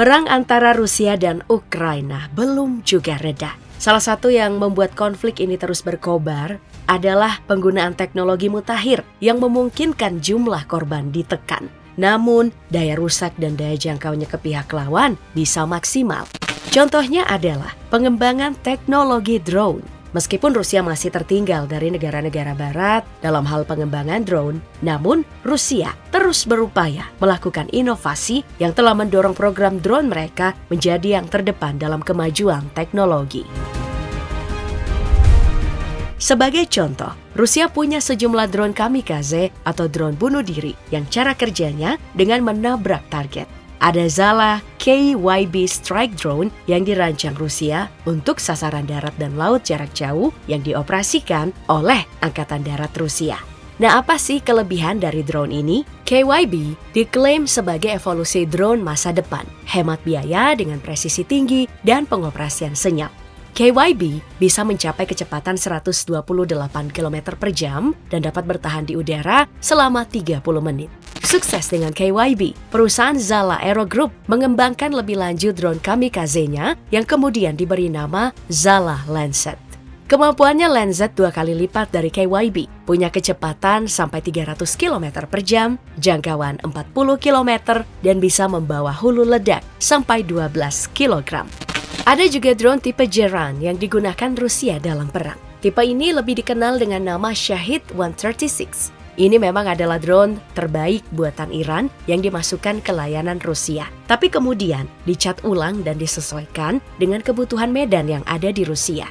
Perang antara Rusia dan Ukraina belum juga reda. Salah satu yang membuat konflik ini terus berkobar adalah penggunaan teknologi mutakhir yang memungkinkan jumlah korban ditekan. Namun, daya rusak dan daya jangkaunya ke pihak lawan bisa maksimal. Contohnya adalah pengembangan teknologi drone. Meskipun Rusia masih tertinggal dari negara-negara barat dalam hal pengembangan drone, namun Rusia terus berupaya melakukan inovasi yang telah mendorong program drone mereka menjadi yang terdepan dalam kemajuan teknologi. Sebagai contoh, Rusia punya sejumlah drone kamikaze atau drone bunuh diri yang cara kerjanya dengan menabrak target. Ada Zala KYB Strike Drone yang dirancang Rusia untuk sasaran darat dan laut jarak jauh yang dioperasikan oleh Angkatan Darat Rusia. Nah, apa sih kelebihan dari drone ini? KYB diklaim sebagai evolusi drone masa depan, hemat biaya dengan presisi tinggi dan pengoperasian senyap. KYB bisa mencapai kecepatan 128 km per jam dan dapat bertahan di udara selama 30 menit. Sukses dengan KYB, perusahaan Zala Aero Group mengembangkan lebih lanjut drone kamikaze-nya yang kemudian diberi nama Zala Lancet. Kemampuannya Lancet 2 kali lipat dari KYB, punya kecepatan sampai 300 km per jam, jangkauan 40 km, dan bisa membawa hulu ledak sampai 12 kg. Ada juga drone tipe Geran yang digunakan Rusia dalam perang. Tipe ini lebih dikenal dengan nama Shahid 136. Ini memang adalah drone terbaik buatan Iran yang dimasukkan ke layanan Rusia. Tapi kemudian dicat ulang dan disesuaikan dengan kebutuhan medan yang ada di Rusia.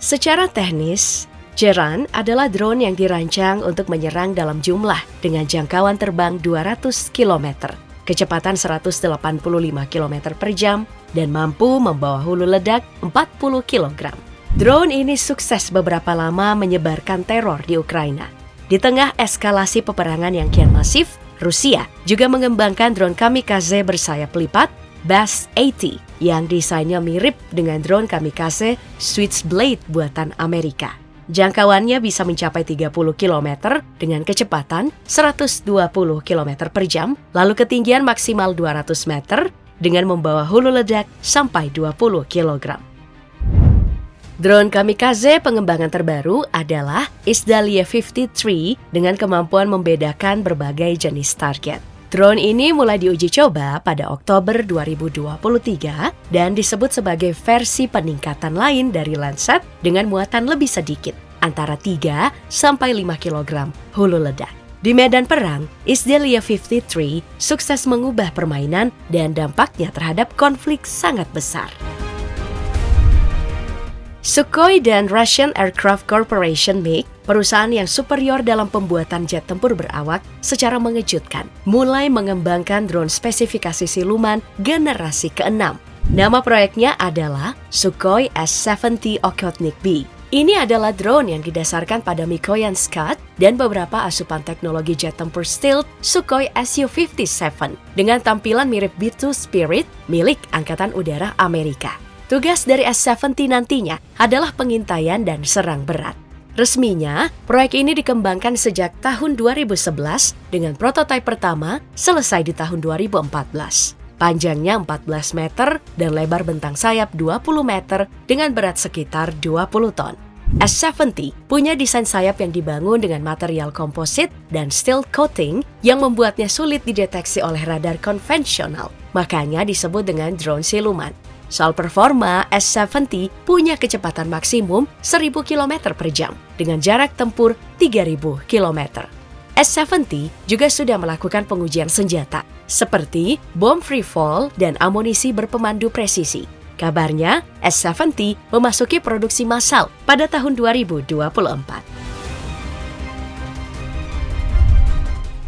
Secara teknis, Geran adalah drone yang dirancang untuk menyerang dalam jumlah dengan jangkauan terbang 200 km, kecepatan 185 km per jam, dan mampu membawa hulu ledak 40 kg. Drone ini sukses beberapa lama menyebarkan teror di Ukraina. Di tengah eskalasi peperangan yang kian masif, Rusia juga mengembangkan drone kamikaze bersayap lipat Bass-80 yang desainnya mirip dengan drone kamikaze Switchblade buatan Amerika. Jangkauannya bisa mencapai 30 km dengan kecepatan 120 km per jam, lalu ketinggian maksimal 200 meter dengan membawa hulu ledak sampai 20 kg. Drone kamikaze pengembangan terbaru adalah Izdaliye 53 dengan kemampuan membedakan berbagai jenis target. Drone ini mulai diuji coba pada Oktober 2023 dan disebut sebagai versi peningkatan lain dari Lancet dengan muatan lebih sedikit, antara 3 sampai 5 kg hulu ledak. Di medan perang, Izdaliye 53 sukses mengubah permainan dan dampaknya terhadap konflik sangat besar. Sukhoi dan Russian Aircraft Corporation MiG, perusahaan yang superior dalam pembuatan jet tempur berawak, secara mengejutkan mulai mengembangkan drone spesifikasi siluman generasi ke-6. Nama proyeknya adalah Sukhoi S-70 Okhotnik B. Ini adalah drone yang didasarkan pada Mikoyan Scud dan beberapa asupan teknologi jet tempur stealth Sukhoi Su-57 dengan tampilan mirip B-2 Spirit milik Angkatan Udara Amerika. Tugas dari S-70 nantinya adalah pengintaian dan serang berat. Resminya, proyek ini dikembangkan sejak tahun 2011 dengan prototipe pertama selesai di tahun 2014. Panjangnya 14 meter dan lebar bentang sayap 20 meter dengan berat sekitar 20 ton. S-70 punya desain sayap yang dibangun dengan material komposit dan steel coating yang membuatnya sulit dideteksi oleh radar konvensional. Makanya disebut dengan drone siluman. Soal performa, S-70 punya kecepatan maksimum 1000 km per jam dengan jarak tempur 3000 km. S-70 juga sudah melakukan pengujian senjata seperti bom free fall dan amunisi berpemandu presisi. Kabarnya, S-70 memasuki produksi massal pada tahun 2024.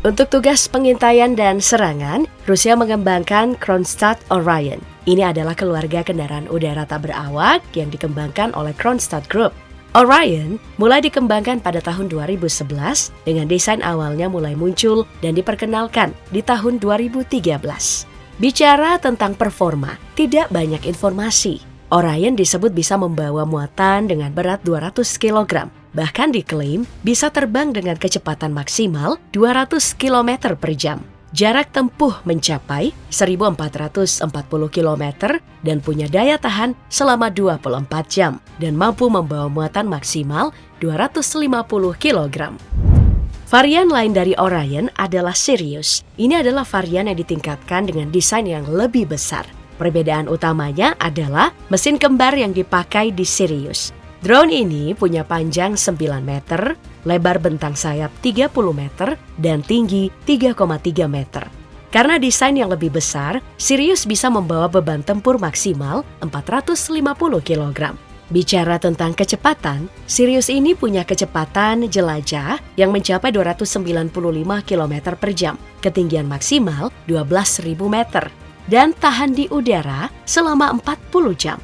Untuk tugas pengintaian dan serangan, Rusia mengembangkan Kronstadt Orion. Ini adalah keluarga kendaraan udara tak berawak yang dikembangkan oleh Kronstadt Group. Orion mulai dikembangkan pada tahun 2011 dengan desain awalnya mulai muncul dan diperkenalkan di tahun 2013. Bicara tentang performa, tidak banyak informasi. Orion disebut bisa membawa muatan dengan berat 200 kg. Bahkan diklaim bisa terbang dengan kecepatan maksimal 200 km per jam. jarak tempuh mencapai 1.440 km dan punya daya tahan selama 24 jam dan mampu membawa muatan maksimal 250 kg. Varian lain dari Orion adalah Sirius. Ini adalah varian yang ditingkatkan dengan desain yang lebih besar. Perbedaan utamanya adalah mesin kembar yang dipakai di Sirius. Drone ini punya panjang 9 meter, lebar bentang sayap 30 meter, dan tinggi 3,3 meter. Karena desain yang lebih besar, Sirius bisa membawa beban tempur maksimal 450 kg. Bicara tentang kecepatan, Sirius ini punya kecepatan jelajah yang mencapai 295 km per jam, ketinggian maksimal 12.000 meter, dan tahan di udara selama 40 jam.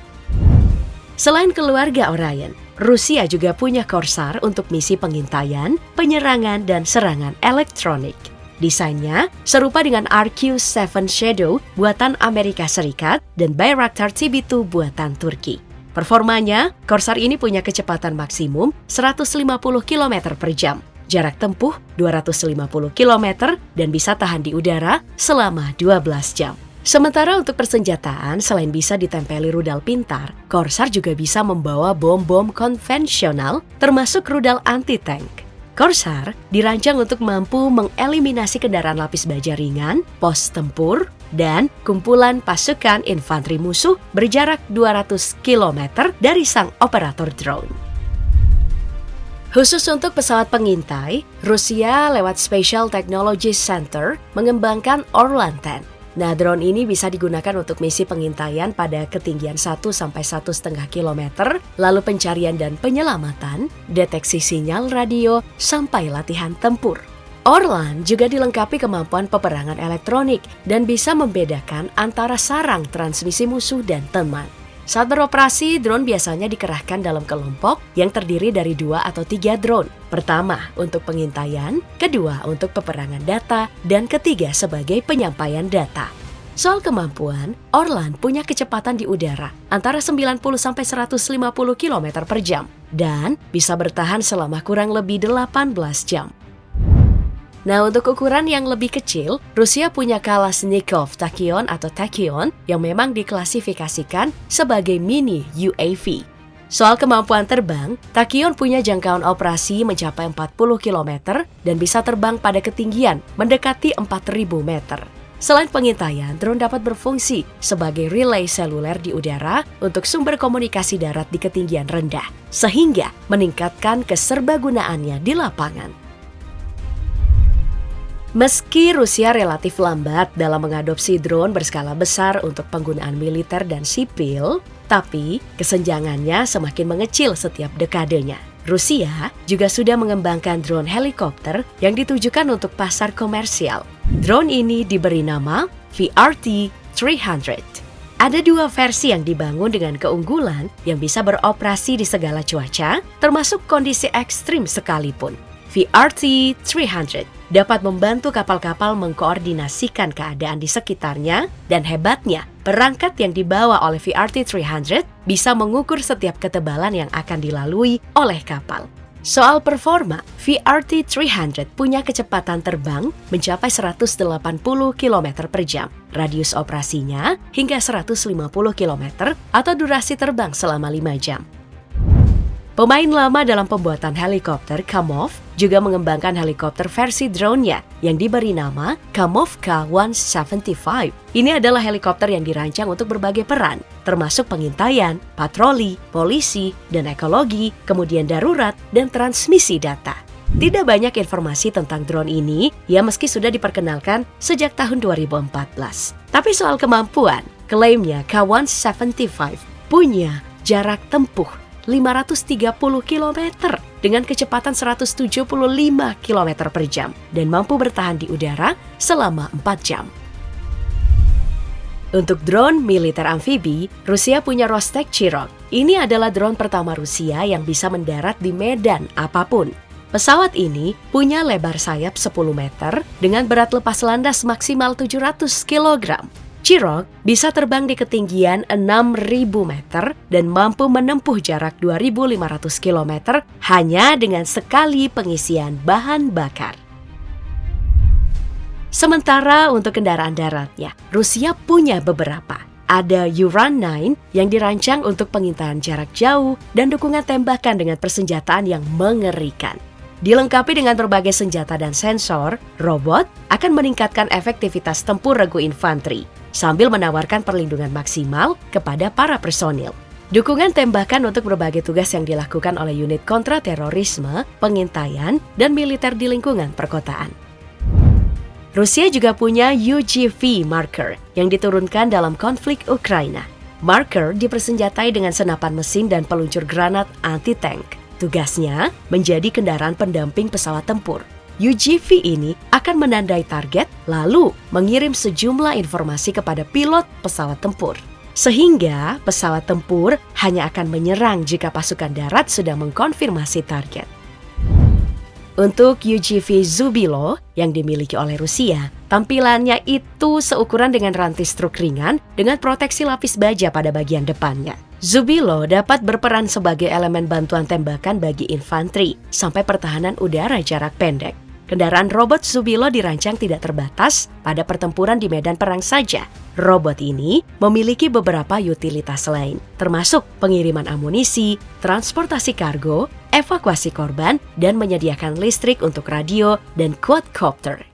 Selain keluarga Orion, Rusia juga punya Corsair untuk misi pengintaian, penyerangan, dan serangan elektronik. Desainnya serupa dengan RQ-7 Shadow buatan Amerika Serikat dan Bayraktar TB2 buatan Turki. Performanya, Corsair ini punya kecepatan maksimum 150 km per jam, jarak tempuh 250 km, dan bisa tahan di udara selama 12 jam. Sementara untuk persenjataan, selain bisa ditempeli rudal pintar, Corsair juga bisa membawa bom-bom konvensional termasuk rudal anti-tank. Corsair dirancang untuk mampu mengeliminasi kendaraan lapis baja ringan, pos tempur, dan kumpulan pasukan infanteri musuh berjarak 200 km dari sang operator drone. Khusus untuk pesawat pengintai, Rusia lewat Special Technology Center mengembangkan Orlan 10. Nah, drone ini bisa digunakan untuk misi pengintaian pada ketinggian 1-1,5 km, lalu pencarian dan penyelamatan, deteksi sinyal radio, sampai latihan tempur. Orlan juga dilengkapi kemampuan peperangan elektronik dan bisa membedakan antara sarang transmisi musuh dan teman. Saat beroperasi, drone biasanya dikerahkan dalam kelompok yang terdiri dari 2 atau 3 drone. Pertama, untuk pengintaian, kedua, untuk peperangan data, dan ketiga, sebagai penyampaian data. Soal kemampuan, Orlan punya kecepatan di udara antara 90-150 km per jam dan bisa bertahan selama kurang lebih 18 jam. Nah, untuk ukuran yang lebih kecil, Rusia punya Kalashnikov Tachyon atau Tachyon yang memang diklasifikasikan sebagai mini UAV. Soal kemampuan terbang, Tachyon punya jangkauan operasi mencapai 40 km dan bisa terbang pada ketinggian mendekati 4.000 meter. Selain pengintaian, drone dapat berfungsi sebagai relay seluler di udara untuk sumber komunikasi darat di ketinggian rendah, sehingga meningkatkan keserbagunaannya di lapangan. Meski Rusia relatif lambat dalam mengadopsi drone berskala besar untuk penggunaan militer dan sipil, tapi kesenjangannya semakin mengecil setiap dekadenya. Rusia juga sudah mengembangkan drone helikopter yang ditujukan untuk pasar komersial. Drone ini diberi nama VRT-300. Ada 2 versi yang dibangun dengan keunggulan yang bisa beroperasi di segala cuaca, termasuk kondisi ekstrim sekalipun. VRT-300 dapat membantu kapal-kapal mengkoordinasikan keadaan di sekitarnya, dan hebatnya, perangkat yang dibawa oleh VRT-300 bisa mengukur setiap ketebalan yang akan dilalui oleh kapal. Soal performa, VRT-300 punya kecepatan terbang mencapai 180 km per jam, radius operasinya hingga 150 km atau durasi terbang selama 5 jam. Pemain lama dalam pembuatan helikopter, Kamov, juga mengembangkan helikopter versi drone-nya yang diberi nama Kamov K-175. Ini adalah helikopter yang dirancang untuk berbagai peran, termasuk pengintaian, patroli, polisi, dan ekologi, kemudian darurat, dan transmisi data. Tidak banyak informasi tentang drone ini, ya meski sudah diperkenalkan sejak tahun 2014. Tapi soal kemampuan, klaimnya K-175 punya jarak tempuh 530 km dengan kecepatan 175 km per jam dan mampu bertahan di udara selama 4 jam. Untuk drone militer amfibi, Rusia punya Rostec Chirok. Ini adalah drone pertama Rusia yang bisa mendarat di medan apapun. Pesawat ini punya lebar sayap 10 meter dengan berat lepas landas maksimal 700 kg. Chirok bisa terbang di ketinggian 6.000 meter dan mampu menempuh jarak 2.500 km hanya dengan sekali pengisian bahan bakar. Sementara untuk kendaraan daratnya, Rusia punya beberapa. Ada Uran-9 yang dirancang untuk pengintaian jarak jauh dan dukungan tembakan dengan persenjataan yang mengerikan. Dilengkapi dengan berbagai senjata dan sensor, robot akan meningkatkan efektivitas tempur regu infanteri sambil menawarkan perlindungan maksimal kepada para personil. Dukungan tembakan untuk berbagai tugas yang dilakukan oleh unit kontraterorisme, pengintaian, dan militer di lingkungan perkotaan. Rusia juga punya UGV Marker yang diturunkan dalam konflik Ukraina. Marker dipersenjatai dengan senapan mesin dan peluncur granat anti-tank. Tugasnya menjadi kendaraan pendamping pesawat tempur. UGV ini akan menandai target lalu mengirim sejumlah informasi kepada pilot pesawat tempur. Sehingga pesawat tempur hanya akan menyerang jika pasukan darat sudah mengkonfirmasi target. Untuk UGV Zubilo yang dimiliki oleh Rusia, tampilannya itu seukuran dengan rantis truk ringan dengan proteksi lapis baja pada bagian depannya. Zubilo dapat berperan sebagai elemen bantuan tembakan bagi infanteri sampai pertahanan udara jarak pendek. Kendaraan robot Zubilo dirancang tidak terbatas pada pertempuran di medan perang saja. Robot ini memiliki beberapa utilitas lain, termasuk pengiriman amunisi, transportasi kargo, evakuasi korban, dan menyediakan listrik untuk radio dan quadcopter.